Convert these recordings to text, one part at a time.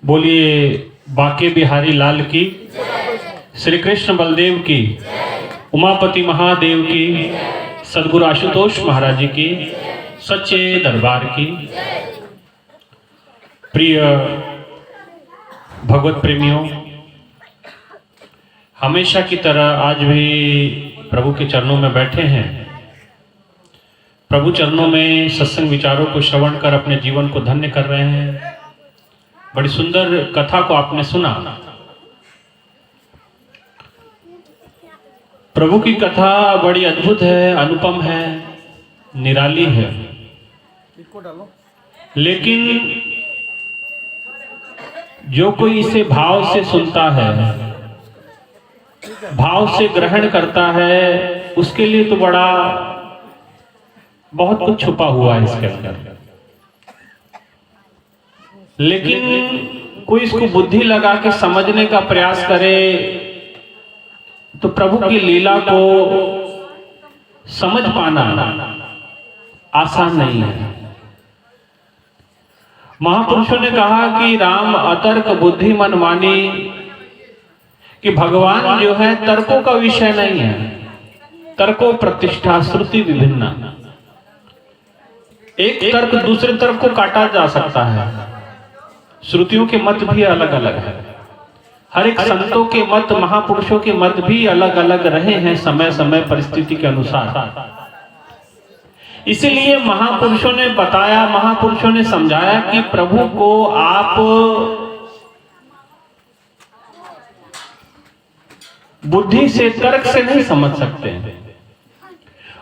बोलिए बाके बिहारी लाल की, श्री कृष्ण बलदेव की, उमापति महादेव की, सदगुरु आशुतोष महाराज जी की, सच्चे दरबार की। प्रिय भगवत प्रेमियों, हमेशा की तरह आज भी प्रभु के चरणों में बैठे हैं। प्रभु चरणों में सत्संग विचारों को श्रवण कर अपने जीवन को धन्य कर रहे हैं। बड़ी सुंदर कथा को आपने सुना। प्रभु की कथा बड़ी अद्भुत है, अनुपम है, निराली है। लेकिन जो कोई इसे भाव से सुनता है, भाव से ग्रहण करता है, उसके लिए तो बहुत कुछ छुपा हुआ है इसके अंदर। लेकिन कोई इसको बुद्धि लगा के समझने का प्रयास करे तो प्रभु की लीला को समझ पाना आसान नहीं है। महापुरुषों ने कहा कि राम अतर्क बुद्धि मन मानी, कि भगवान जो है तर्कों का विषय नहीं है। तर्कों प्रतिष्ठा श्रुति विभिन्न, एक तर्क दूसरे तर्क को काटा जा सकता है। श्रुतियों के मत भी अलग अलग है। हर एक संतों के मत, महापुरुषों के मत भी अलग अलग रहे हैं समय समय परिस्थिति के अनुसार। इसीलिए महापुरुषों ने बताया, महापुरुषों ने समझाया कि प्रभु को आप बुद्धि से, तर्क से नहीं समझ सकते।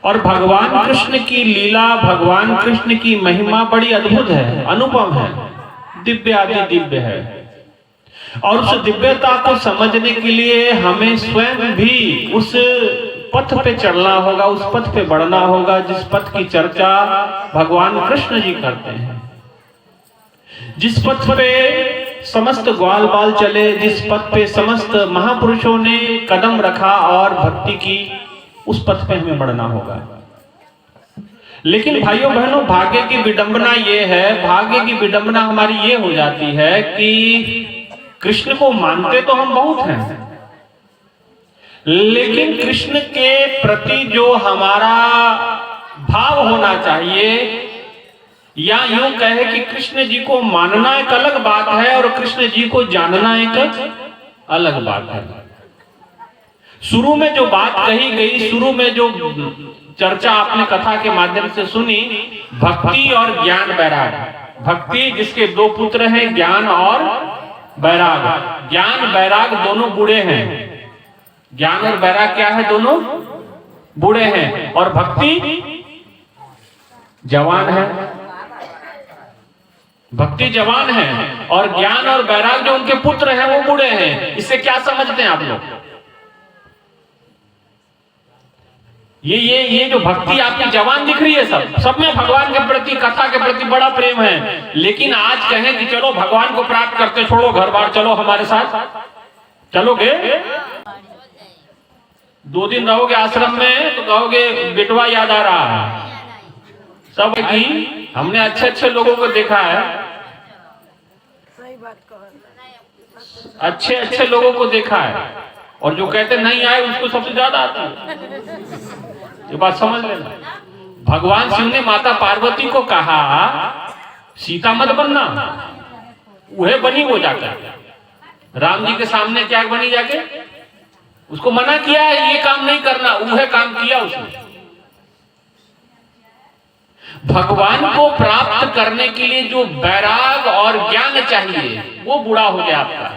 और भगवान कृष्ण की लीला, भगवान कृष्ण की महिमा बड़ी अद्भुत है, अनुपम है, दिव्य आदि दिव्य है। और उस दिव्यता को समझने के लिए हमें स्वयं भी उस पथ पे चलना होगा, उस पथ पे बढ़ना होगा जिस पथ की चर्चा भगवान कृष्ण जी करते हैं। जिस पथ पे समस्त ग्वाल बाल चले, जिस पथ पे समस्त महापुरुषों ने कदम रखा और भक्ति की, उस पथ पे हमें बढ़ना होगा। लेकिन भाइयों बहनों, भाग्य की विडंबना ये है, भाग्य की विडंबना हमारी ये हो जाती है कि कृष्ण को मानते तो हम बहुत हैं, लेकिन कृष्ण के प्रति जो हमारा भाव होना चाहिए, या यूं कहे कि कृष्ण जी को मानना एक अलग बात है और कृष्ण जी को जानना एक अलग बात है। शुरू में जो बात कही गई, शुरू में जो चर्चा आपने कथा के माध्यम से सुनी, भक्ति और ज्ञान वैराग। भक्ति जिसके दो पुत्र हैं, ज्ञान और वैराग। ज्ञान वैराग दोनों बूढ़े हैं। ज्ञान और वैराग क्या है? दोनों बूढ़े हैं। और भक्ति जवान है। भक्ति जवान है और ज्ञान और वैराग जो उनके पुत्र हैं वो बूढ़े हैं। इससे क्या समझते हैं आप लोग? ये जो भक्ति आपकी जवान दिख रही है, सब में भगवान के प्रति, कथा के प्रति बड़ा प्रेम है। लेकिन आज कहें कि चलो भगवान को प्राप्त करते, छोड़ो घर बार, चलो हमारे साथ, चलोगे? 2 दिन रहोगे आश्रम में तो कहोगे बेटवा याद आ रहा है। सब की हमने अच्छे अच्छे लोगों को देखा है, अच्छे अच्छे लोगों को देखा है, और जो कहते नहीं आए उसको सबसे ज्यादा आता है। ये बात समझ लेना। भगवान शिव ने माता पार्वती को कहा सीता मत बनना, वह बनी वो जाकर। राम जी के सामने क्या बनी जाके? उसको मना किया है ये काम नहीं करना, वह काम किया उसने। भगवान को प्राप्त करने के लिए जो वैराग और ज्ञान चाहिए वो बूढ़ा हो गया आपका।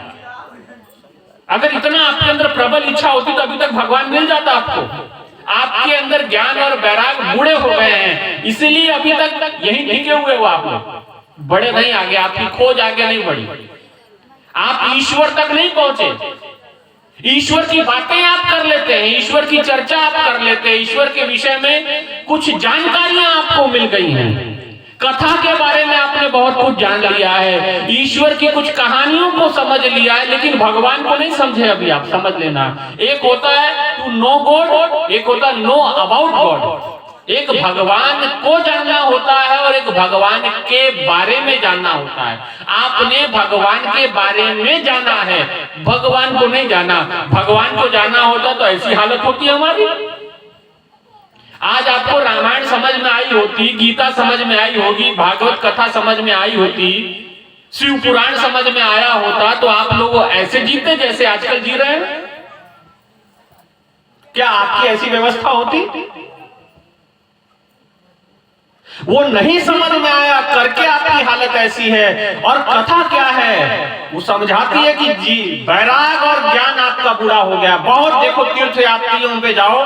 अगर इतना आपके अंदर प्रबल इच्छा होती तो अभी तक भगवान मिल जाता आपको। आपके अंदर ज्ञान और वैराग बूढ़े हो गए हैं, इसीलिए अभी तक यही टिके हुए हो आप लोग। बड़े नहीं आगे, आपकी खोज आगे नहीं बढ़ी, आप ईश्वर तक नहीं पहुंचे। ईश्वर की बातें आप कर लेते हैं, ईश्वर की चर्चा आप कर लेते हैं, ईश्वर के विषय में कुछ जानकारियां आपको मिल गई हैं, कथा के बारे में आपने बहुत कुछ जान लिया है, ईश्वर की कुछ कहानियों को समझ लिया है, लेकिन भगवान को नहीं समझे अभी। आप समझ लेना, एक होता है टू नो गॉड, एक होता है नो अबाउट गॉड। एक भगवान को जानना होता है और एक भगवान के बारे में जानना होता है। आपने भगवान के बारे में जाना है, भगवान को नहीं जाना। भगवान को जाना होता तो ऐसी हालत होती हमारी। आज आपको रामायण समझ में आई होती, गीता समझ में आई होगी, भागवत कथा समझ में आई होती, शिव पुराण समझ में आया होता, तो आप लोग ऐसे जीते जैसे आजकल जी रहे हैं? क्या आपकी ऐसी व्यवस्था होती? वो नहीं समझ में आया करके आपकी हालत ऐसी है। और कथा क्या है? वो समझाती है कि जी वैराग और ज्ञान आपका बुरा हो गया। बहुत देखो तीर्थ यात्रियों पे जाओ,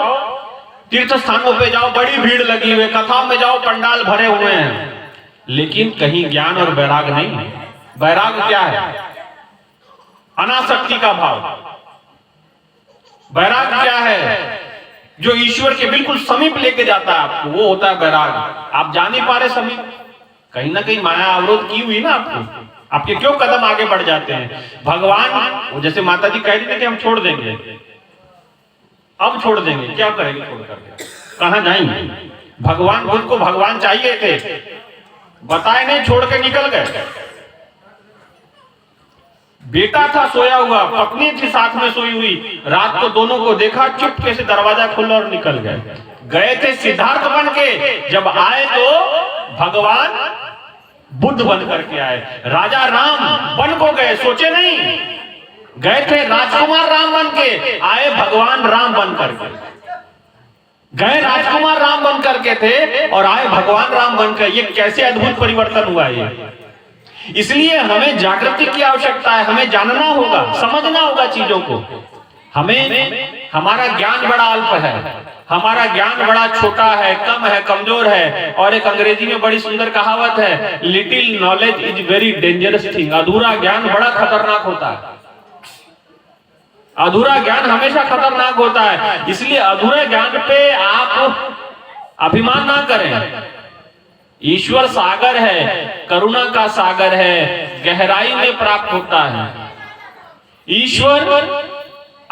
तीर्थ स्थानों पे जाओ, बड़ी भीड़ लगी हुई, कथाओं में जाओ, पंडाल भरे हुए हैं, लेकिन कहीं ज्ञान और वैराग नहीं। वैराग क्या है? अनासक्ति का भाव। वैराग क्या है? जो ईश्वर के बिल्कुल समीप लेके जाता है आपको, वो होता है वैराग। आप जा नहीं पा रहे समीप, कहीं ना कहीं माया अवरोध की हुई ना आपको, आपके क्यों कदम आगे बढ़ जाते हैं? भगवान जैसे माता जी कह रही थी कि हम छोड़ देंगे, अब छोड़ देंगे, क्या करेंगे छोड़ करके? कहां जाएंगे? भगवान खुद को भगवान चाहिए थे, बताए नहीं, छोड़ के निकल गए। बेटा था सोया हुआ, पत्नी थी साथ में सोई हुई, रात को दोनों को देखा, चुपके से दरवाजा खोला और निकल गए। गए थे सिद्धार्थ बन के, जब आए तो भगवान बुद्ध बन करके आए। राजा राम बन को गए, सोचे नहीं, गए थे राजकुमार राम बन के, आए भगवान राम बन करके। गए राजकुमार राम बन करके थे और आए भगवान राम बनकर। ये कैसे अद्भुत परिवर्तन हुआ ये! इसलिए हमें जागृति की आवश्यकता है, हमें जानना होगा, समझना होगा चीजों को। हमें हमारा ज्ञान बड़ा अल्प है, हमारा ज्ञान बड़ा छोटा है, कम है, कमजोर है। और एक अंग्रेजी में बड़ी सुंदर कहावत है, little knowledge is very dangerous thing. अधूरा ज्ञान बड़ा खतरनाक होता है। अधूरा ज्ञान हमेशा खतरनाक होता है। इसलिए अधूरे ज्ञान पे आप अभिमान ना करें। ईश्वर सागर है, करुणा का सागर है, गहराई में प्राप्त होता है। ईश्वर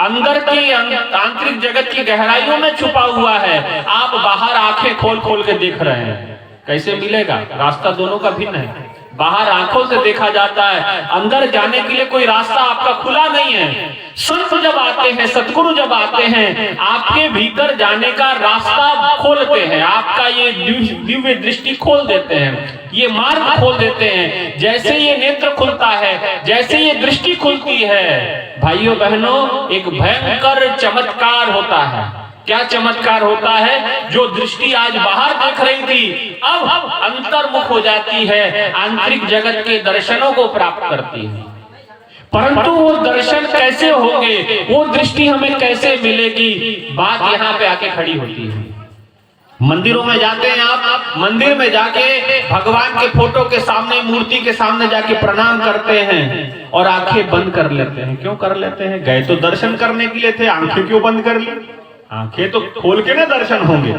अंदर की आंतरिक जगत की गहराइयों में छुपा हुआ है। आप बाहर आंखें खोल खोल के देख रहे हैं, कैसे मिलेगा? रास्ता दोनों का भिन्न है। बाहर आंखों से देखा जाता है, अंदर जाने के लिए कोई रास्ता आपका खुला नहीं है। संत जब आते हैं, सतगुरु जब आते हैं, आपके भीतर जाने का रास्ता खोलते हैं, आपका ये दिव्य दृष्टि खोल देते हैं, ये मार्ग खोल देते हैं। जैसे ये नेत्र खुलता है, जैसे ये दृष्टि खुलती है, भाइयों बहनों, एक भयंकर चमत्कार होता है। क्या चमत्कार होता है? जो दृष्टि आज बाहर देख रही थी, अब अंतर्मुख हो जाती है, आंतरिक जगत के दर्शनों को प्राप्त करती है। परंतु वो दर्शन कैसे होंगे, वो दृष्टि हमें कैसे मिलेगी? बात यहाँ पे आके खड़ी होती है। मंदिरों में जाते हैं आप, मंदिर में जाके भगवान के फोटो के सामने, मूर्ति के सामने जाके प्रणाम करते हैं और आंखें बंद कर लेते हैं। क्यों कर लेते हैं? गए तो दर्शन करने के लिए थे, आंखें क्यों बंद कर ली? आंखें तो खोल के ना दर्शन होंगे।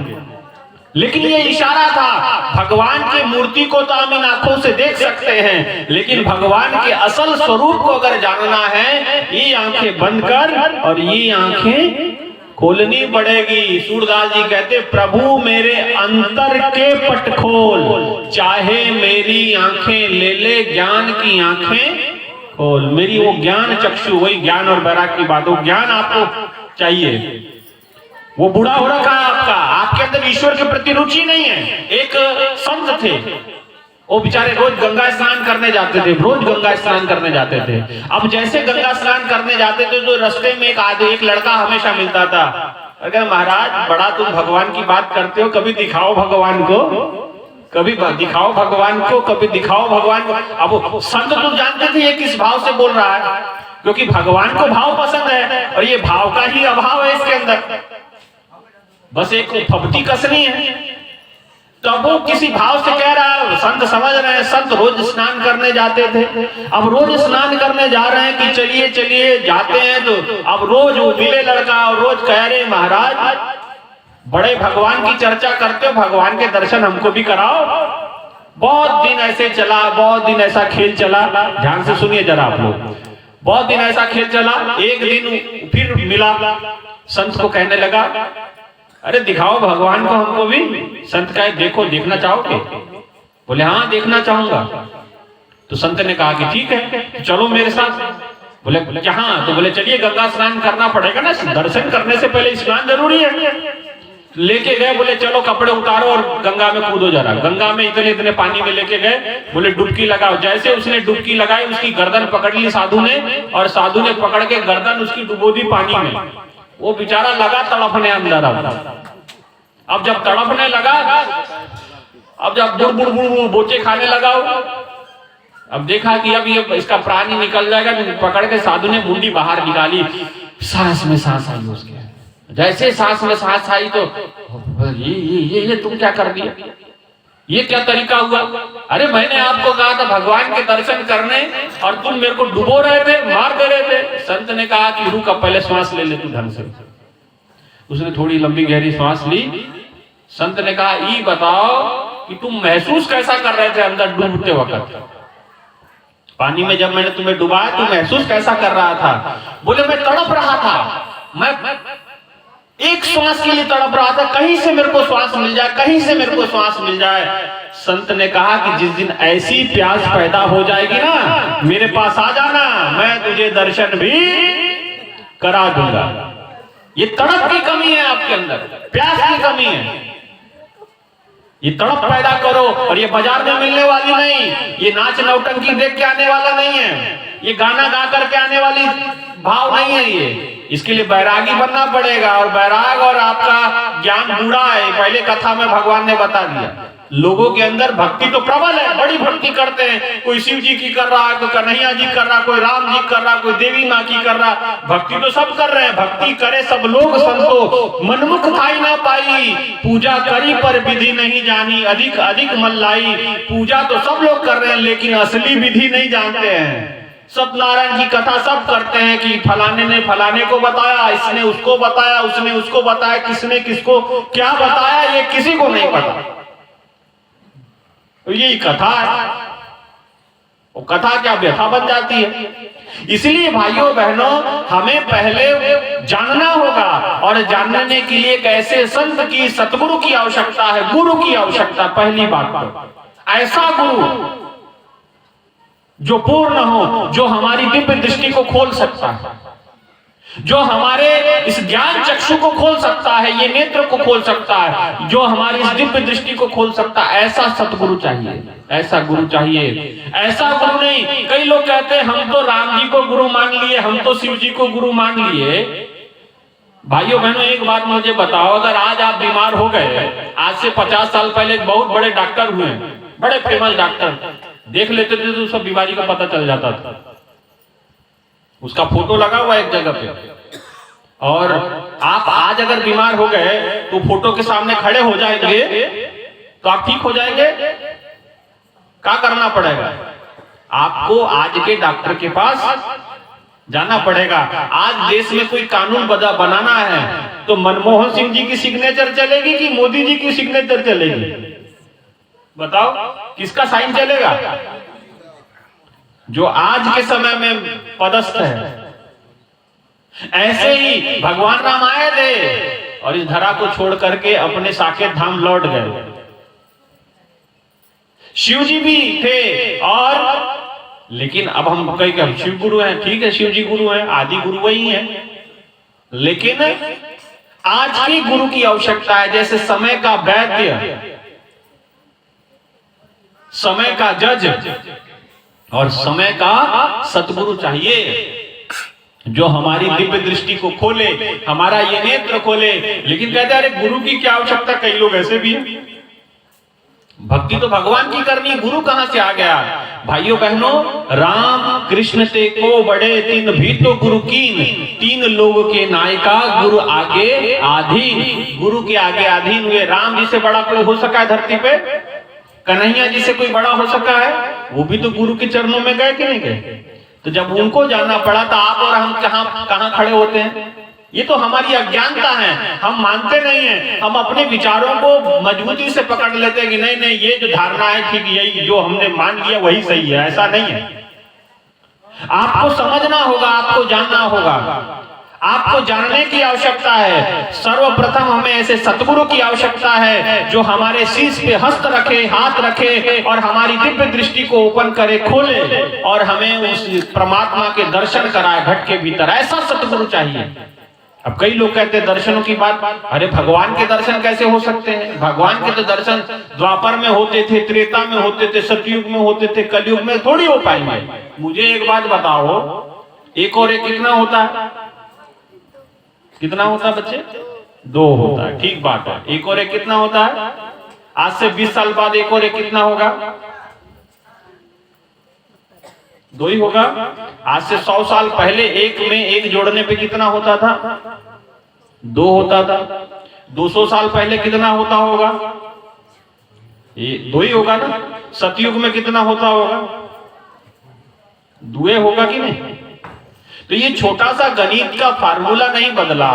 लेकिन ये इशारा था, भगवान की मूर्ति को तो हम इन आंखों से देख सकते हैं, लेकिन भगवान के असल स्वरूप को अगर जानना है, ये आंखें बंद कर और ये आंखें खोलनी पड़ेगी। सूरदास जी कहते, प्रभु मेरे अंतर के पट खोल, चाहे मेरी आंखें ले ले, ज्ञान की आंखें खोल। मेरी वो ज्ञान चक्षु, वही ज्ञान और वैराग की बात, वो ज्ञान आपको चाहिए। वो बूढ़ा हो रखा है आपका, आपके अंदर ईश्वर के प्रति रुचि नहीं है। एक संत थे, वो बेचारे रोज गंगा स्नान करने जाते थे, रोज गंगा स्नान करने जाते थे। अब जैसे गंगा स्नान करने जाते थे तो रास्ते में एक लड़का हमेशा मिलता था। अगर महाराज बड़ा तुम भगवान की बात करते हो, कभी दिखाओ भगवान को, कभी दिखाओ भगवान को, कभी दिखाओ भगवान को। अब संत तो जानते थे ये किस भाव से बोल रहा है, क्योंकि भगवान को भाव पसंद है और ये भाव का ही अभाव है इसके अंदर, बस एक फपटी कसनी है। तो अब वो किसी भाव से कह रहा है, संत समझ रहे हैं, संत रोज स्नान करने जाते थे, अब रोज स्नान करने जा रहे हैं कि चलिए चलिए जाते हैं, तो अब रोज वो मिले लड़का और रोज कह रहे महाराज बड़े भगवान की चर्चा करते हो, भगवान के दर्शन हमको भी कराओ। बहुत दिन ऐसे चला, बहुत दिन ऐसा खेल चला। ध्यान से सुनिए जरा आप लोग, बहुत दिन ऐसा खेल चला। एक दिन फिर मिला, संत को कहने लगा, अरे दिखाओ भगवान को हमको भी। संत कहे देखो, देखना चाहोगे? बोले हाँ देखना चाहूंगा। तो संत ने कहा कि ठीक है चलो मेरे साथ। बोले कहाँ? तो बोले चलिए गंगा स्नान करना पड़ेगा ना, दर्शन करने से पहले स्नान जरूरी है। लेके गए, बोले चलो कपड़े उतारो और गंगा में कूदो जरा। गंगा में इतने इतने पानी में लेके गए, बोले डुबकी लगाओ। जैसे उसने डुबकी लगाई, उसकी गर्दन पकड़ ली साधु ने, और साधु ने पकड़ के गर्दन उसकी डुबो दी पानी में। वो बेचारा लगा तड़पने अंदर। अब जब तड़पने लगा, अब जब बुड़ बोचे खाने लगा, अब देखा कि अब ये इसका प्राण ही निकल जाएगा, पकड़ के साधु ने मुंडी बाहर निकाली, सांस में सांस आई उसके। जैसे सांस में सांस आई तो ये तुम क्या कर दिया? ये क्या तरीका हुआ? अरे मैंने आपको कहा था भगवान के दर्शन करने, और तुम मेरे को डुबो रहे थे, मार दे रहे थे। संत ने कहा कि रुक, अब पहले श्वास ले ले तू ढंग से। उसने थोड़ी लंबी गहरी श्वास ली। संत ने कहा ये बताओ कि तुम महसूस कैसा कर रहे थे अंदर डूबते वक्त? पानी में जब मैंने तुम्हें डुबाया, तुम महसूस कैसा कर रहा था? बोले मैं तड़प रहा था, मैं एक श्वास के लिए तड़प रहा था, कहीं से मेरे को श्वास मिल जाए, कहीं से मेरे को श्वास मिल जाए। संत ने कहा कि जिस दिन ऐसी प्यास पैदा हो जाएगी ना, मेरे पास आ जाना, मैं तुझे दर्शन भी करा दूंगा। ये तड़प की कमी है आपके अंदर, प्यास की कमी है। ये तड़प पैदा करो, और ये बाजार में मिलने वाली नहीं, ये नाच नौटंकी देख के आने वाला नहीं है, ये गाना गा करके आने वाली भाव नहीं है। ये इसके लिए बैरागी बनना पड़ेगा, और बैराग और आपका ज्ञान बूढ़ा है, पहले कथा में भगवान ने बता दिया। लोगों के अंदर भक्ति तो प्रबल है, बड़ी भक्ति करते हैं, कोई शिव जी की कर रहा है, कोई कन्हैया जी कर रहा, कोई राम जी कर रहा, कोई देवी माँ की कर रहा। भक्ति तो सब कर रहे हैं, भक्ति करे सब लोग संतो, मनमुख खाई ना पाई, पूजा करी पर विधि नहीं जानी, अधिक अधिक मन लाई। पूजा तो सब लोग कर रहे हैं, लेकिन असली विधि नहीं जानते हैं। सत्यनारायण की कथा सब करते हैं कि फलाने ने फलाने को बताया, इसने उसको बताया, उसने उसको बताया, किसने किसको क्या बताया, ये किसी को नहीं पता। यही कथा है, वो कथा क्या व्यथा बन जाती है। इसलिए भाइयों बहनों, हमें पहले जानना होगा, और जानने के लिए एक ऐसे संत की, सतगुरु की आवश्यकता है, गुरु की आवश्यकता। पहली बात तो ऐसा गुरु जो पूर्ण हो, जो हमारी दिव्य दृष्टि को खोल सकता है, जो हमारे इस ज्ञान चक्षु को खोल सकता है, ये नेत्र को खोल सकता है, जो हमारी इस दिव्य दृष्टि को खोल सकता है। ऐसा सतगुरु चाहिए, ऐसा गुरु चाहिए। ऐसा गुरु नहीं, कई लोग कहते हैं हम तो राम जी को गुरु मान लिए, हम तो शिव जी को गुरु मान लिए। भाइयों बहनों, एक बात मुझे बताओ, अगर आज आप बीमार हो गए, आज से 50 साल पहले एक बहुत बड़े डॉक्टर हुए, बड़े फेमस डॉक्टर, देख लेते थे तो सब बीमारी का पता चल जाता था। उसका फोटो लगा हुआ एक जगह पे, और आप आज अगर बीमार हो गए तो फोटो के सामने खड़े हो जाएंगे तो आप ठीक हो जाएंगे। क्या करना पड़ेगा? आपको आज के डॉक्टर के पास जाना पड़ेगा। आज देश में कोई कानून बनाना है तो मनमोहन सिंह जी की सिग्नेचर चलेगी कि मोदी जी की सिग्नेचर चलेगी? बताओ किसका साइन चलेगा? जो आज के समय में पदस्थ है। ऐसे ही भगवान राम आए थे और इस धरा को छोड़ करके अपने साकेत धाम लौट गए। शिव जी भी थे, और लेकिन अब हम कहीं हम शिव गुरु हैं, ठीक है, शिव जी गुरु हैं, आदि गुरु वही हैं, लेकिन आज की गुरु की आवश्यकता है। जैसे समय का वैद्य, समय का जज और समय का सतगुरु चाहिए, जो हमारी दिव्य दृष्टि को खोले, हमारा ये नेत्र खोले। लेकिन कहते हैं अरे गुरु की क्या आवश्यकता? कई लोग ऐसे भी हैं, भक्ति तो भगवान की करनी, गुरु कहां से आ गया? भाइयों बहनों, राम कृष्ण ते को बड़े तीन भी तो गुरु कीन, तीन लोग के नायका गुरु आगे आधीन। गुरु के आगे आधीन हुए। राम जी से बड़ा कोई हो सका है धरती पे? कन्हैया जी से कोई बड़ा हो सका है? वो भी तो गुरु के चरणों में गए कि नहीं गए? तो जब उनको जानना पड़ा तो आप और हम कहां खड़े होते हैं? ये तो हमारी अज्ञानता है, हम मानते नहीं है, हम अपने विचारों को मजबूती से पकड़ लेते हैं कि नहीं नहीं ये जो धारणा है ठीक, यही जो हमने मान लिया वही सही है। ऐसा नहीं है। आपको समझना होगा, आपको जानना होगा। आपको जानने की आवश्यकता है। सर्वप्रथम हमें ऐसे सतगुरु की आवश्यकता है जो हमारे शीश पे हस्त रखे, हाथ रखे और हमारी दिव्य दृष्टि को ओपन करे, खोले और हमें उस परमात्मा के दर्शन कराए घट के भीतर। ऐसा सतगुरु चाहिए। अब कई लोग कहते हैं दर्शनों की बात, अरे भगवान के दर्शन कैसे हो सकते हैं? भगवान के तो दर्शन द्वापर में होते थे, त्रेता में होते थे, सतयुग में होते थे, कलयुग में थोड़ी हो पाएंगे। मुझे एक बात बताओ, एक और एक कितना होता है? कितना होता है बच्चे? 2 होता है। ठीक बात है। एक और एक कितना होता है? आज से 20 साल बाद एक और एक कितना होगा? 2 ही होगा। आज से 100 साल पहले एक में एक जोड़ने पे कितना होता था? 2 होता था। 200 साल पहले कितना होता होगा? ये 2 ही होगा ना। सतयुग में कितना होता होगा? 2 होगा कि नहीं? तो ये छोटा सा गणित का फार्मूला नहीं बदला,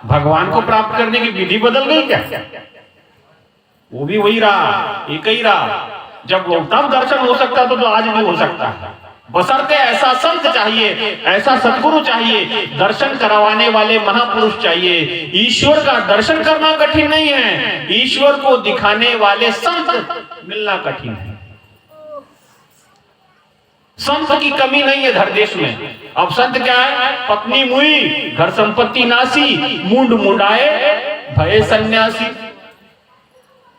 भगवान को प्राप्त करने की विधि बदल गई क्या? वो भी वही रहा, एक ही रहा। जब तब दर्शन हो सकता तो आज भी हो सकता है। बशर्ते ऐसा संत चाहिए, ऐसा सतगुरु चाहिए, दर्शन करवाने वाले महापुरुष चाहिए। ईश्वर का दर्शन करना कठिन नहीं है, ईश्वर को दिखाने वाले संत मिलना कठिन है। संत की कमी नहीं है धर देश में। अब संत क्या है? पत्नी मुई, घर संपत्ति नासी, मुंड मुंडाए भय सन्यासी।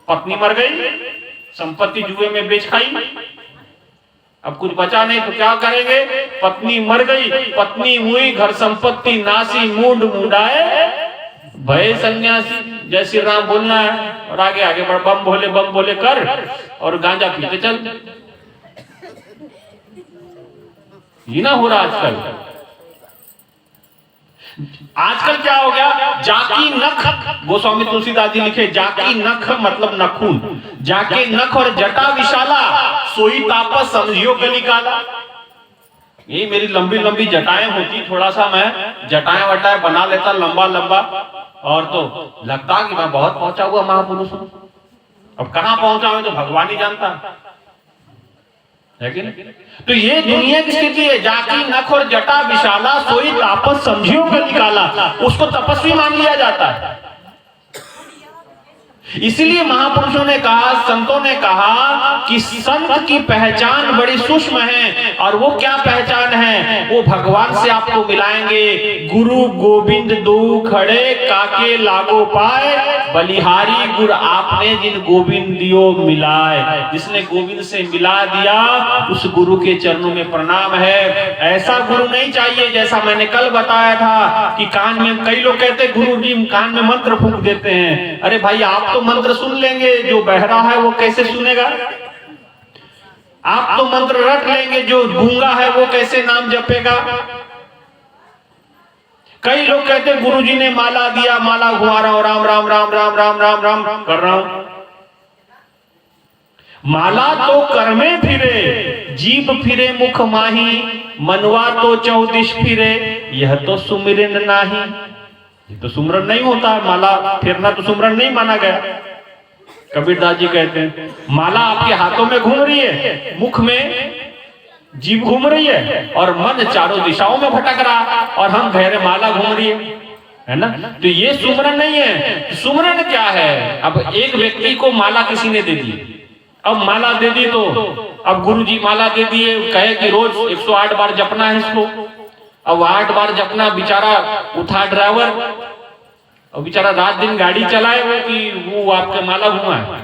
पत्नी मर गई, संपत्ति जुए में बेच खाई, अब कुछ बचा नहीं तो क्या करेंगे? पत्नी मर गई, पत्नी हुई, घर संपत्ति नासी, मुंड मुंडाए भय सन्यासी। जय श्री राम बोलना है और आगे आगे बढ़, बम भोले कर और गांजा पीते चल। ये ना हो रहा आजकल। आजकल क्या हो गया? जाकी नख, गोस्वामी तुलसीदास जी लिखे, जाकी नख मतलब नखून, जाके नख और जटा विशाला, सोई तापस समझियो कलिकाला। ये मेरी लंबी लंबी जटाएं होती, थोड़ा सा मैं जटाएं वटाएं बना लेता लंबा लंबा, और तो लगता कि मैं बहुत पहुंचा हुआ महापुरुष हूं। अब कहां पहुंचा हूं तो भगवान ही जानता है कि नहीं? तो ये दुनिया की स्थिति है। जाकी नख और जटा विशाला, सोई तापस समझियो कलिकाला। उसको तपस्वी मान लिया जाता है। इसलिए महापुरुषों ने कहा, संतों ने कहा कि संत की पहचान बड़ी सूक्ष्म है। और वो क्या पहचान है? वो भगवान से आपको मिलाएंगे। गुरु गोविंद दो खड़े, काके लागो पाए, बलिहारी गुर आपने जिन गोविंद दियो मिलाए। जिसने गोविंद से मिला दिया उस गुरु के चरणों में प्रणाम है। ऐसा गुरु नहीं चाहिए जैसा मैंने कल बताया था कि कान में, कई लोग कहते हैं गुरु जी कान में मंत्र फूंक देते हैं। अरे भाई, आप तो मंत्र सुन लेंगे, जो बहरा है वो कैसे सुनेगा? आप तो मंत्र रट लेंगे, जो गूंगा है वो कैसे नाम जपेगा? कई लोग कहते हैं गुरुजी ने माला दिया, माला घुमा रहा हूं, राम राम राम राम राम राम राम कर रहा हूं। माला तो कर में फिरे, जीभ फिरे मुख माही, मनवा तो चौदिश फिरे, यह तो सुमिरन नाही। ये तो सुमरन नहीं होता है, माला फेरना तो सुमरन नहीं माना गया। कबीरदास जी कहते हैं माला आपके हाथों में घूम रही है, मुख में जीभ घूम रही है और मन चारों दिशाओं में भटक रहा, और हम कह रहे माला घूम रही है ना। तो ये सुमरन नहीं है। सुमरन क्या है? अब एक व्यक्ति को माला किसी ने दे दी, अब माला दे दी तो अब गुरुजी माला दे दिए, कहे कि रोज 108 बार जपना है इसको। अब 8 बार जपना, बेचारा उठा ड्राइवर और बेचारा रात दिन गाड़ी चलाए वो कि वो आपके माला घुमा है,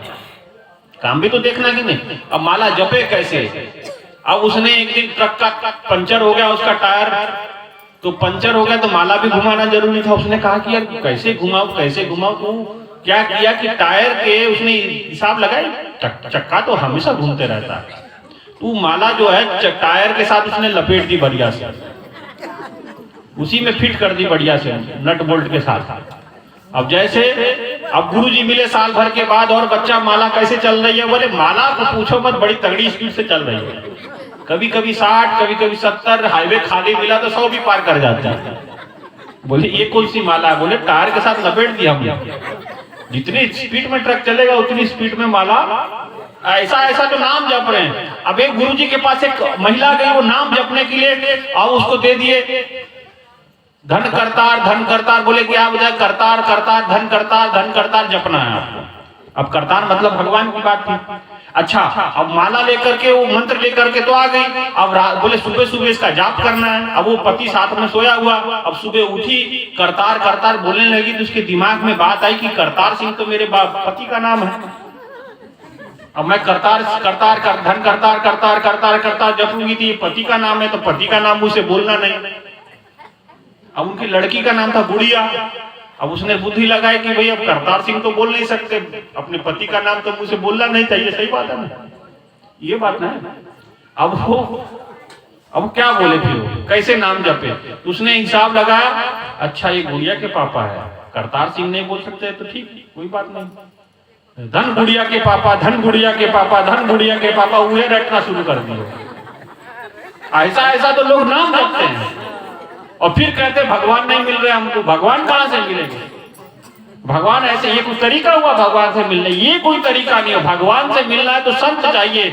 काम भी तो देखना कि नहीं। अब माला जपे कैसे? अब उसने एक दिन ट्रक का पंचर हो गया, उसका टायर तो पंचर हो गया, तो माला भी घुमाना जरूरी था। उसने कहा कि यार कैसे घुमाऊं कैसे घुमाऊं। तो क्या किया कि टायर के उसने हिसाब लगाई, चक्का तो हमेशा घूमते रहता है, तू माला जो है टायर के साथ उसने लपेट दी बढ़िया से, उसी में फिट कर दी बढ़िया से नट बोल्ट के साथ। अब जैसे अब गुरुजी मिले साल भर के बाद, और बच्चा माला कैसे चल रही है? बोले माला को पूछो मत, बड़ी तगड़ी स्पीड से चल रही है, कभी कभी 60 कभी कभी 70, हाईवे खाली मिला तो 100 भी पार कर जाता है। बोले ये कौन सी माला है? बोले टायर के साथ लपेट दिया हमने, जितनी स्पीड में ट्रक चलेगा उतनी स्पीड में माला। ऐसा ऐसा जो नाम जप रहे हैं। अब एक गुरुजी के पास एक महिला गई, वो नाम जपने के लिए, और उसको दे दिए धन करतार बोले कि आप करतार धन करतार जपना है आपको। अब करतार मतलब भगवान की बात थी। अच्छा, अब माला लेकर के वो मंत्र लेकर के तो आ गई। अब बोले सुबह सुबह इसका जाप करना है। अब वो पति साथ में सोया हुआ, अब सुबह उठी करतार बोलने लगी तो उसके दिमाग में बात आई कि करतार सिंह तो मेरे पति का नाम है। अब मैं धन करतार जपूंगी थी, पति का नाम है तो पति का नाम मुझसे बोलना नहीं। अब उनकी लड़की का नाम था गुड़िया। अब उसने बुद्धि लगाई कि भाई अब करतार सिंह तो बोल नहीं सकते, अपने पति का नाम तो मुझसे बोलना नहीं चाहिए। सही बात है ना, ये बात ना है। अब क्या बोले फिर, कैसे नाम जपे? तो उसने हिसाब लगाया, अच्छा ये गुड़िया के पापा है, करतार सिंह नहीं बोल सकते तो ठीक, कोई बात नहीं। धन गुड़िया के पापा, धन गुड़िया के पापा, धन गुड़िया के पापा, उन्हें रटना शुरू कर दिया। ऐसा तो लोग नाम जपते हैं और फिर कहते भगवान नहीं मिल रहे हमको। भगवान कहां से मिलेंगे? भगवान ऐसे, ये कोई तरीका हुआ भगवान से मिलने? ये कोई तरीका नहीं है। भगवान से मिलना है तो संत चाहिए,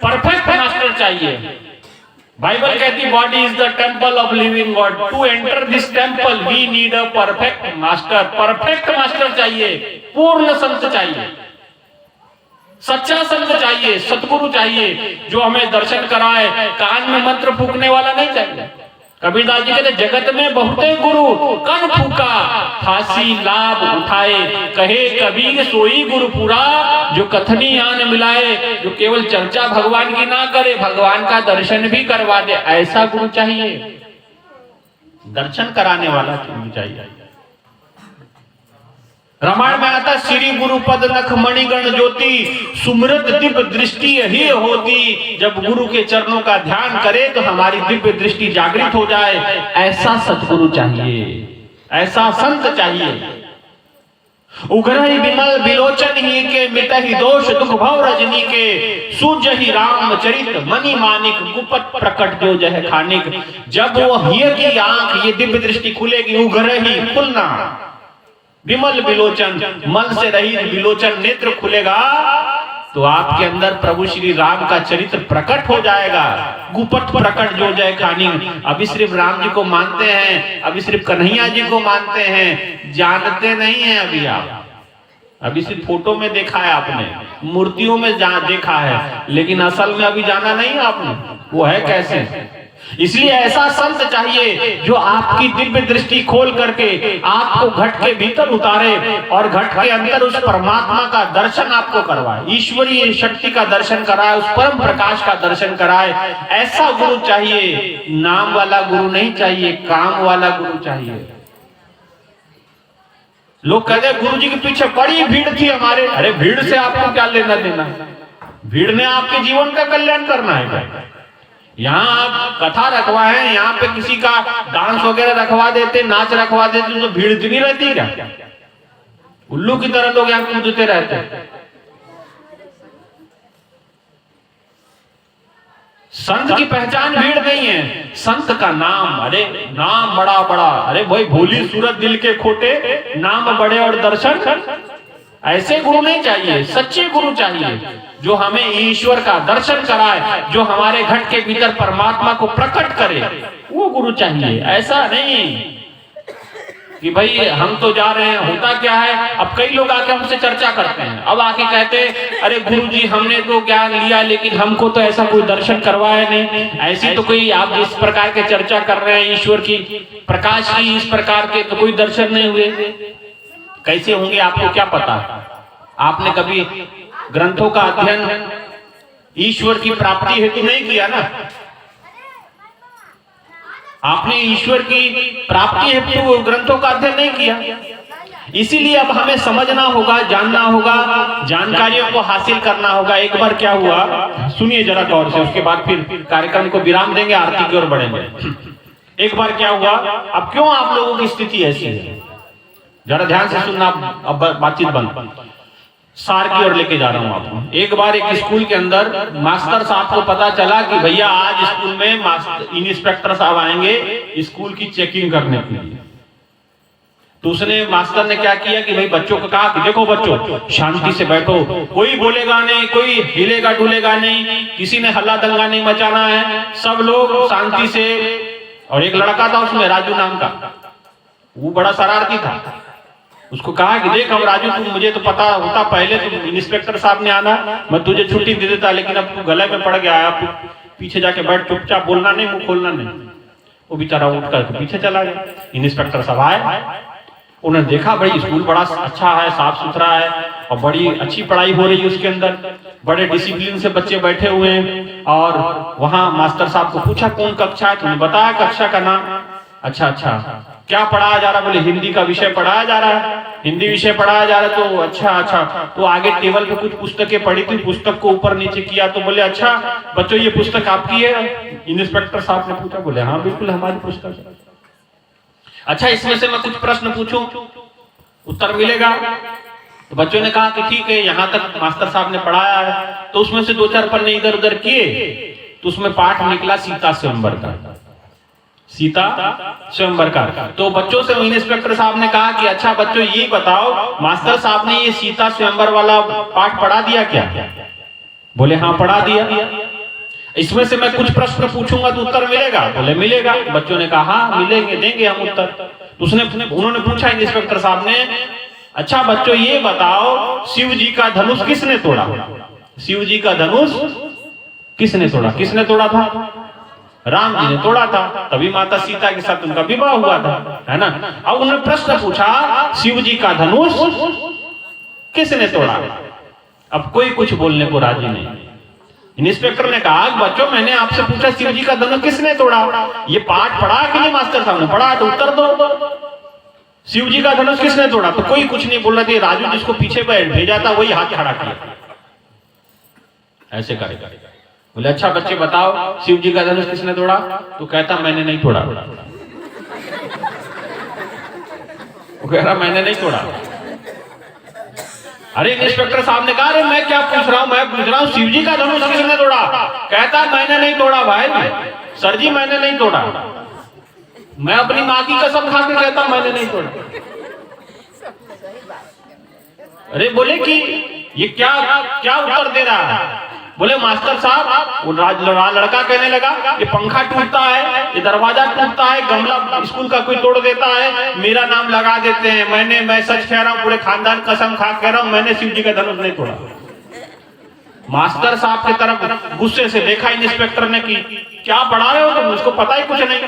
परफेक्ट मास्टर चाहिए। बाइबल कहती body is the temple of living God, to enter this temple we need a perfect master. Perfect master चाहिए, पूर्ण संत चाहिए, सच्चा संत चाहिए, सतगुरु चाहिए जो हमें दर्शन कराए। कान में मंत्र फूकने वाला नहीं चाहिए। कबीरदास जी कहते जगत में बहुते गुरु, कन फूका फांसी लाभ उठाए, कहे कबीर सोई गुरु पूरा, जो कथनी आन मिलाए, जो केवल चर्चा भगवान की ना करे, भगवान का दर्शन भी करवा दे। ऐसा गुरु चाहिए, दर्शन कराने वाला गुरु चाहिए। रामायण में आता श्री गुरु पद नख मणिगण ज्योति, सुमृत दिव्य दृष्टि ही होती। जब गुरु के चरणों का ध्यान करे तो हमारी दिव्य दृष्टि जागृत हो जाए। ऐसा सतगुरु चाहिए, ऐसा संत चाहिए। उग्रहि विमल विलोचन ही के, मिटहि दोष दुख भव रजनी के, सूझहि रामचरित मणि मानिक, गुपत प्रकट जो जह खानिक। जब वो हिय की आंख, ये दिव्य दृष्टि खुलेगी, उग्रहि खुलना, विमल विलोचन, मल से रहित विलोचन नेत्र खुलेगा तो आपके अंदर प्रभु श्री राम का चरित्र प्रकट हो जाएगा। गुपट प्रकट जो जय खानी। अभी सिर्फ राम जी को मानते हैं, अभी सिर्फ कन्हैया जी को मानते हैं, जानते नहीं हैं अभी आप। अभी सिर्फ फोटो में देखा है आपने, मूर्तियों में देखा है, लेकिन असल में अभी जाना नहीं आपने वो है कैसे। इसलिए ऐसा संत चाहिए जो आपकी दिव्य दृष्टि खोल करके आपको घट के भीतर उतारे और घट के अंदर उस परमात्मा का दर्शन आपको करवाए, ईश्वरीय शक्ति का दर्शन कराए, उस परम प्रकाश का दर्शन कराए। ऐसा गुरु चाहिए। नाम वाला गुरु नहीं चाहिए, काम वाला गुरु चाहिए। लोग कहते हैं गुरु जी के पीछे बड़ी भीड़ थी हमारे। अरे भीड़ से आपको क्या लेना देना? भीड़ ने आपके जीवन का कल्याण करना है। यहाँ आप कथा रखवाए, यहाँ पे किसी का डांस वगैरह रखवा देते, नाच रखवा देते, तो भीड़ इतनी रहती क्या? उल्लू की तरह लोग यहाँ कूदते रहते। संत की पहचान भीड़ नहीं है, संत का नाम। अरे नाम बड़ा बड़ा, अरे भाई भोली सूरत दिल के खोटे, नाम बड़े और दर्शन। ऐसे गुरु नहीं चाहिए, सच्चे गुरु चाहिए जो हमें ईश्वर का दर्शन कराए, जो हमारे घट के भीतर परमात्मा को प्रकट करे, वो गुरु चाहिए। ऐसा नहीं कि भाई हम तो जा रहे हैं, होता क्या है अब कई लोग आके हमसे चर्चा करते हैं, अब आके कहते अरे गुरुजी हमने तो ज्ञान लिया लेकिन हमको तो ऐसा कोई दर्शन करवाया नहीं। ऐसी तो कोई आप जिस प्रकार के चर्चा कर रहे हैं ईश्वर की प्रकाश की, इस प्रकार के तो कोई दर्शन नहीं हुए। कैसे होंगे आपको क्या पता? आपने कभी ग्रंथों का अध्ययन ईश्वर की प्राप्ति हेतु नहीं किया ना। आपने ईश्वर की प्राप्ति हेतु ग्रंथों का अध्ययन नहीं किया। इसीलिए अब हमें समझना होगा, जानना होगा, जानकारियों को हासिल करना होगा। एक बार क्या हुआ सुनिए जरा गौर से, उसके बाद फिर कार्यक्रम को विराम देंगे, आरती की ओर बढ़ेंगे। एक बार क्या हुआ, अब क्यों आप लोगों की स्थिति ऐसी है, जरा ध्यान से सुनना। अब बातचीत बंद, सार की ओर लेके जा रहा हूं आपको। एक बार एक स्कूल के अंदर मास्टर साहब को पता चला कि भैया आज स्कूल में इंस्पेक्टर साहब आएंगे स्कूल की चेकिंग करने के लिए। तो उसने मास्टर ने क्या किया कि भाई बच्चों को कहा कि देखो बच्चों शांति से बैठो, कोई बोलेगा नहीं, कोई हिलेगा डुलेगा नहीं, किसी ने हल्ला दंगा नहीं मचाना है, सब लोग शांति से और एक लड़का था उसमें राजू नाम का, वो बड़ा शरारती था। उसको कहा कि देख अब राजू, तुम मुझे तो पता होता पहले तुम इंस्पेक्टर साहब ने आना, मैं तुझे छुट्टी दे देता, लेकिन अब तू गले में पड़ गया है, अब पीछे जाके बैठ, चुपचाप बोलना नहीं, मुंह खोलना नहीं। वो बेचारा उठ करके पीछे चला गया। इंस्पेक्टर साहब आए, उन्होंने देखा भाई स्कूल बड़ा अच्छा है, साफ सुथरा है और बड़ी अच्छी पढ़ाई हो रही है उसके अंदर, बड़े डिसिप्लिन से बच्चे बैठे हुए हैं। और वहां मास्टर साहब को पूछा कौन कक्षा है, तुमने बताया कक्षा का नाम। अच्छा, क्या पढ़ाया जा रहा? बोले हिंदी का विषय पढ़ाया जा रहा है, हिंदी विषय पढ़ाया जा रहा है। तो अच्छा, तो आगे टेबल पे कुछ पुस्तकें पड़ी थी, पुस्तक को ऊपर नीचे किया तो बोले अच्छा बच्चों ये पुस्तक आपकी है? इंस्पेक्टर साहब ने पूछा। बोले हाँ बिल्कुल हमारी पुस्तक है। अच्छा इसमें से मैं कुछ प्रश्न पूछूं, उत्तर मिलेगा? तो बच्चों ने कहा कि ठीक है, यहाँ तक मास्टर साहब ने पढ़ाया है। तो उसमें से 2-4 पन्ने इधर उधर किए तो उसमें पाठ निकला सीता स्वयंवर का, सीता स्वयंवर का। तो बच्चों से इंस्पेक्टर साहब ने कहा कि अच्छा बच्चों ये बताओ, मास्टर साहब ने ये सीता स्वयंवर वाला पाठ पढ़ा दिया क्या? बोले हाँ पढ़ा दिया। इसमें से मैं कुछ प्रश्न पूछूंगा तो उत्तर मिलेगा? बोले मिलेगा। बच्चों ने कहा हाँ मिलेंगे, देंगे हम उत्तर। उन्होंने पूछा इंस्पेक्टर साहब ने, अच्छा बच्चों ये बताओ शिव जी का धनुष किसने तोड़ा? शिव जी का धनुष किसने तोड़ा? किसने तोड़ा था? राम जी ने तोड़ा था, तभी माता सीता के साथ उनका विवाह हुआ था, है ना। अब उन्होंने प्रश्न पूछा शिव जी का धनुष किसने तोड़ा? अब कोई कुछ बोलने को राजी नहीं। इंस्पेक्टर ने कहा बच्चों मैंने आपसे पूछा शिव जी का धनुष किसने तोड़ा, ये पाठ पढ़ा कि नहीं? मास्टर साहब ने पढ़ा, तो उत्तर दो, शिव जी का धनुष किसने तोड़ा? तो कोई कुछ नहीं बोल रहा था। राजू जिसको पीछे भेजा था वही हाथ खड़ा किया, ऐसे करेगा। बोले अच्छा बच्चे बताओ शिव जी का धनुष किसने तोड़ा? तो कहता मैंने नहीं तोड़ा। वो कह रहा मैंने नहीं तोड़ा। अरे इंस्पेक्टर साहब ने कहा अरे मैं क्या पूछ रहा हूं, मैं पूछ रहा हूं शिव जी का धनुष किसने तोड़ा? कहता मैंने नहीं तोड़ा भाई, सर जी मैंने नहीं तोड़ा, मैं अपनी माँ की कसम खा के कहता मैंने नहीं तोड़ा। अरे बोले कि ये क्या उत्तर दे रहा है? बोले मास्टर साहब, वो लड़का कहने लगा ये पंखा टूटता है, ये दरवाजा टूटता है, गमला स्कूल का कोई तोड़ देता है, मेरा नाम लगा देते हैं, मैं सच कह रहा हूँ, पूरे खानदान कसम खा कह रहा हूँ, मैंने शिव जी का धनुष नहीं तोड़ा। मास्टर साहब की तरफ गुस्से से देखा इंस्पेक्टर ने कि क्या पढ़ा रहे हो तुम, उसको पता ही कुछ नहीं।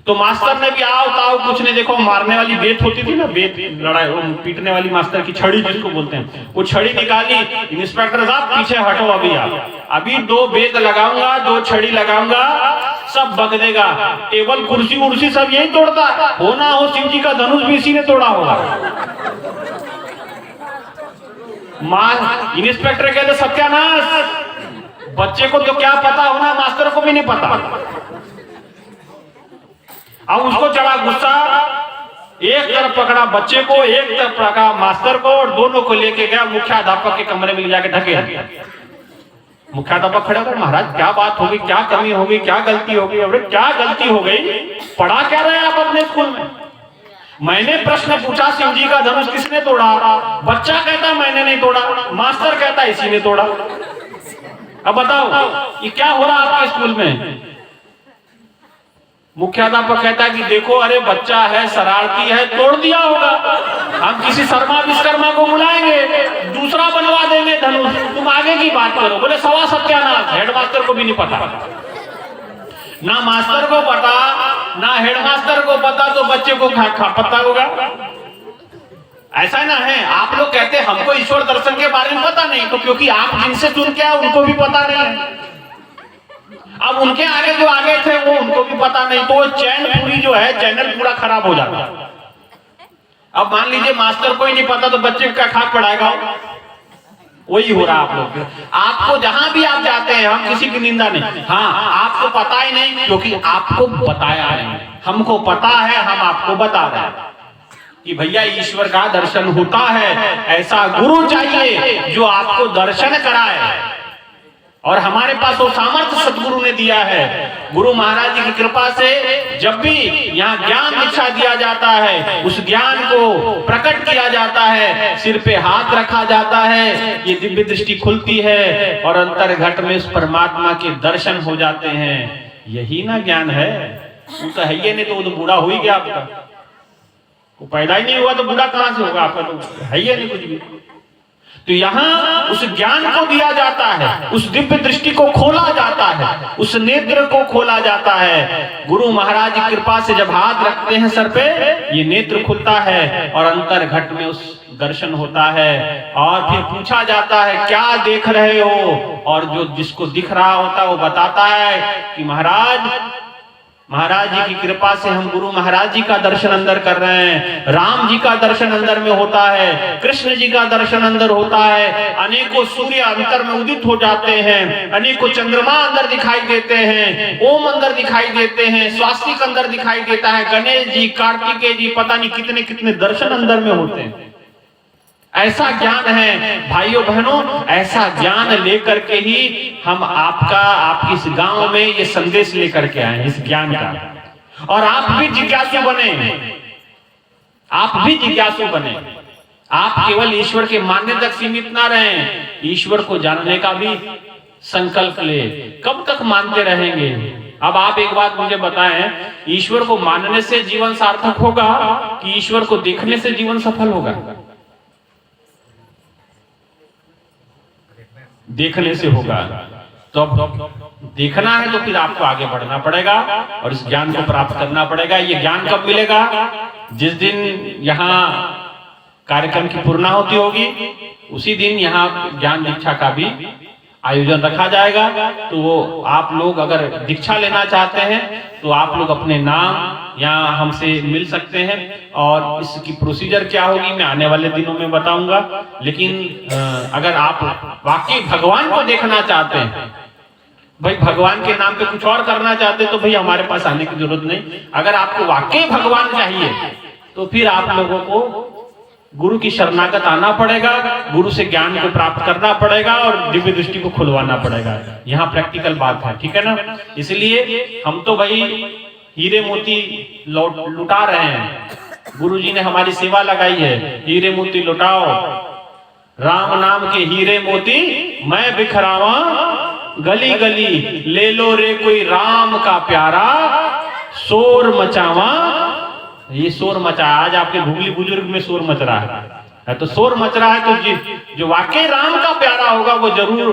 तो मास्टर ने भी आओ ताओ कुछ नहीं, देखो मारने वाली बेत होती थी ना, बेत लड़ाई पीटने वाली मास्टर की छड़ी जिसको बोलते हैं, वो छड़ी निकाली। इंस्पेक्टर साहब पीछे हटो, अभी 2 बेत लगाऊंगा, 2 छड़ी लगाऊंगा, सब बग देगा, टेबल कुर्सी उर्सी सब यही तोड़ता हो ना हो, शिव जी का धनुष भी इसी ने तोड़ा होगा। इंस्पेक्टर कहते सत्यानाश, बच्चे को तो क्या पता होना, मास्टर को भी नहीं पता। अब उसको चढ़ा गुस्सा, एक तरफ पकड़ा बच्चे को, एक तरफ पकड़ा मास्टर को, और दोनों को लेके गया मुख्याध्यापक के कमरे में ले जाके ढके। मुख्याध्यापक खड़े होकर महाराज क्या बात होगी, क्या कमी होगी, क्या गलती होगी? अरे क्या गलती हो गई, पढ़ा क्या रहे आप अपने स्कूल में? मैंने प्रश्न पूछा शिव जी का धनुष किसने तोड़ा? बच्चा कहता मैंने नहीं तोड़ा, मास्टर कहता इसी ने तोड़ा। अब बताओ ये क्या हो रहा है आपके स्कूल में? मुख्याध्यापक कहता है कि देखो अरे बच्चा है, शरारती है, तोड़ दिया होगा, हम किसी शर्मा विश्वकर्मा को बुलाएंगे, दूसरा बनवा देंगे धनुष, तुम आगे की बात करो। बोले सवा सत्यानाश, हेडमास्टर को भी नहीं पता, ना मास्टर को पता ना हेडमास्टर को पता, तो बच्चे को पता होगा? ऐसा ना है, आप लोग कहते हमको ईश्वर दर्शन के बारे में पता नहीं, तो क्योंकि आप जिनसे सुन के आए उनको भी पता नहीं है। अब उनके आगे जो आगे थे वो उनको भी पता नहीं, तो वो चैन पूरी जो है, चैनल पूरा खराब हो जाता है। अब मान लीजिए मास्टर को ही नहीं पता तो बच्चे का खाक पढ़ाएगा, वही हो रहा आप लोग। आपको जहां भी आप जाते हैं, हम किसी की निंदा नहीं, हाँ आपको पता ही नहीं क्योंकि आपको बताया नहीं, हमको पता है, हम आपको बता रहे हैं कि भैया ईश्वर का दर्शन होता है, ऐसा गुरु चाहिए जो आपको दर्शन कराए, और हमारे पास वो सामर्थ्य सदगुरु ने दिया है। गुरु महाराज जी की कृपा से जब भी यहाँ ज्ञान दीक्षा दिया जाता है, उस ज्ञान को प्रकट किया जाता है, सिर पे हाथ रखा जाता है, ये दिव्य दृष्टि खुलती है और अंतर्घट में उस परमात्मा के दर्शन हो जाते हैं। यही ना ज्ञान है। वो तो है ही नहीं, तो वो तो बूढ़ा हो ही गया आपका। वो पैदा ही नहीं हुआ तो बूढ़ा कहां से होगा आपका, तो है ही नहीं कुछ भी। तो यहाँ उस ज्ञान को दिया जाता है, उस दिव्य दृष्टि को खोला जाता है, उस नेत्र को खोला जाता है। गुरु महाराज की कृपा से जब हाथ रखते हैं सर पे, ये नेत्र खुलता है और अंतर घट में उस दर्शन होता है। और फिर पूछा जाता है क्या देख रहे हो, और जो जिसको दिख रहा होता है वो बताता है कि महाराज जी की कृपा से हम गुरु महाराज जी का दर्शन अंदर कर रहे हैं, राम जी का दर्शन अंदर में होता है, कृष्ण जी का दर्शन अंदर होता है, अनेकों सूर्य अंतर में उदित हो जाते हैं, अनेकों चंद्रमा अंदर दिखाई देते हैं, ओम अंदर दिखाई देते हैं, स्वास्तिक अंदर दिखाई देता है, गणेश जी, कार्तिकेय जी, पता नहीं कितने कितने दर्शन अंदर में होते हैं। ऐसा ज्ञान है भाइयों बहनों, ऐसा ज्ञान लेकर के ही हम आपकी इस गांव में ये संदेश लेकर के आए इस ज्ञान का। और आप भी जिज्ञासु बने, आप भी जिज्ञासु बने। आप केवल ईश्वर के मानने तक सीमित ना रहें, ईश्वर को जानने का भी संकल्प ले। कब तक मानते रहेंगे? अब आप एक बात मुझे बताएं, ईश्वर को मानने से जीवन सार्थक होगा कि ईश्वर को देखने से जीवन सफल होगा? देखने से होगा। तो अब देखना है तो फिर आपको आगे बढ़ना पड़ेगा और इस ज्ञान को प्राप्त करना पड़ेगा। ये ज्ञान कब मिलेगा? जिस दिन यहाँ कार्यक्रम की पूर्णाहुति होगी, उसी दिन यहाँ ज्ञान दीक्षा का भी आयोजन रखा जाएगा। तो वो आप लोग अगर दीक्षा लेना चाहते हैं तो आप लोग अपने नाम यहाँ हमसे मिल सकते हैं, और इसकी प्रोसीजर क्या होगी मैं आने वाले दिनों में बताऊंगा। लेकिन अगर आप वाकई भगवान को देखना चाहते हैं, भाई भगवान के नाम पे कुछ और करना चाहते हैं, तो भाई हमारे पास आने की जरूरत नहीं। अगर आपको वाकई भगवान चाहिए तो फिर आप लोगों को गुरु की शरणागत आना पड़ेगा, गुरु से ज्ञान को प्राप्त करना पड़ेगा और दिव्य दृष्टि को खुलवाना पड़ेगा। यहाँ प्रैक्टिकल बात है, ठीक है ना? इसलिए हम तो भाई हीरे मोती लुटा रहे हैं, गुरु जी ने हमारी सेवा लगाई है, हीरे मोती लुटाओ, राम नाम के हीरे मोती मैं बिखरावा गली गली, ले लो रे कोई राम का प्यारा, शोर मचावा। ये शोर मचा, आज आपके भूगली बुजुर्ग में शोर मच रहा है, तो शोर मच रहा है तो जो वाकई राम का प्यारा होगा वो जरूर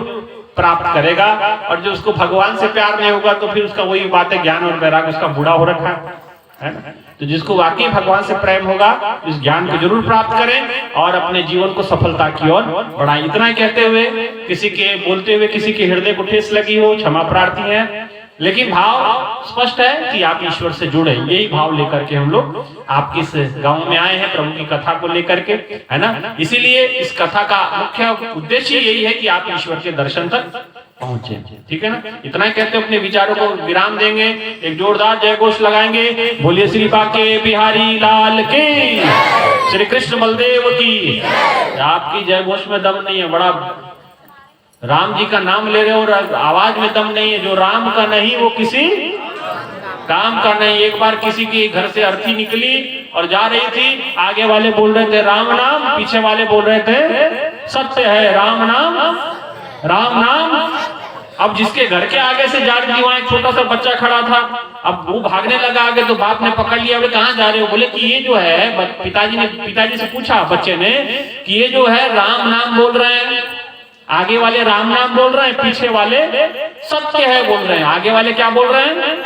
प्राप्त करेगा, और जो उसको भगवान से प्यार नहीं होगा तो फिर उसका वही बात है, ज्ञान और वैराग्य उसका बूढ़ा हो रखा है ना। तो जिसको वाकई भगवान से प्रेम होगा इस ज्ञान को जरूर प्राप्त करें और अपने जीवन को सफलता की ओर बढ़ाएं। इतना ही कहते हुए, किसी के बोलते हुए किसी के हृदय को ठेस लगी हो क्षमा प्रार्थी है, लेकिन भाव स्पष्ट है कि आप ईश्वर से जुड़े। यही भाव लेकर के हम लोग आपके इस गांव में आए हैं, प्रभु की कथा को लेकर के, है ना। इसीलिए इस कथा का मुख्य उद्देश्य यही है कि आप ईश्वर के दर्शन तक पहुंचे, ठीक है ना। इतना ही कहते अपने विचारों को विराम देंगे, एक जोरदार जय घोष लगाएंगे। बोलिए श्री बांके बिहारी लाल की, श्री कृष्ण बलदेव की। आपकी जय घोष में दम नहीं है, बड़ा राम जी का नाम ले रहे हो और आवाज में दम नहीं है। जो राम का नहीं वो किसी काम का नहीं। एक बार किसी के घर से अर्थी निकली और जा रही थी, आगे वाले बोल रहे थे राम नाम, पीछे वाले बोल रहे थे सत्य है राम नाम, राम नाम। अब जिसके घर के आगे से जा रही थी वहां एक छोटा सा बच्चा खड़ा था, अब वो भागने लगा आगे, तो बाप ने पकड़ लिया, बोले कहाँ जा रहे हो? बोले कि ये जो है, पिताजी से पूछा बच्चे ने कि ये जो है राम नाम बोल रहे हैं, आगे वाले राम नाम बोल रहे हैं, पीछे वाले सत्य है बोल रहे हैं। आगे वाले क्या बोल रहे हैं?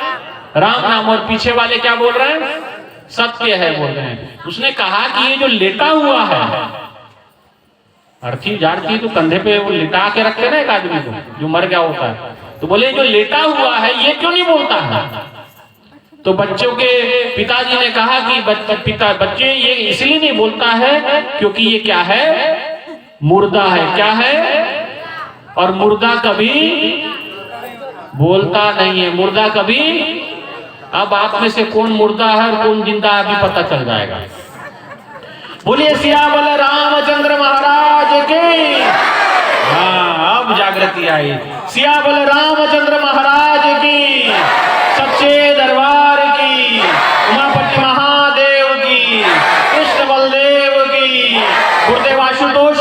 राम नाम, और पीछे वाले क्या बोल रहे हैं? सत्य है बोल रहे हैं। उसने कहा कि ये जो लेटा हुआ है, अर्थी जाड़ती तो कंधे पे वो लिटा के रखते ना एक आदमी को जो मर गया होता है, तो बोले जो लेटा हुआ है ये क्यों नहीं बोलता है? तो बच्चों के पिताजी ने कहा कि बच्चे ये इसलिए नहीं बोलता है क्योंकि ये क्या है? मुर्दा है। क्या है? और मुर्दा कभी बोलता नहीं है, मुर्दा कभी। अब आप में से कौन मुर्दा है और कौन जिंदा है अभी पता चल जाएगा। बोलिए सियावल रामचंद्र महाराज की। हाँ, अब जागृति आई। सियावल रामचंद्र महाराज की, सच्चे दरबार की, उमापति महादेव की, कृष्ण बलदेव की, गुरुदेव आशुतोष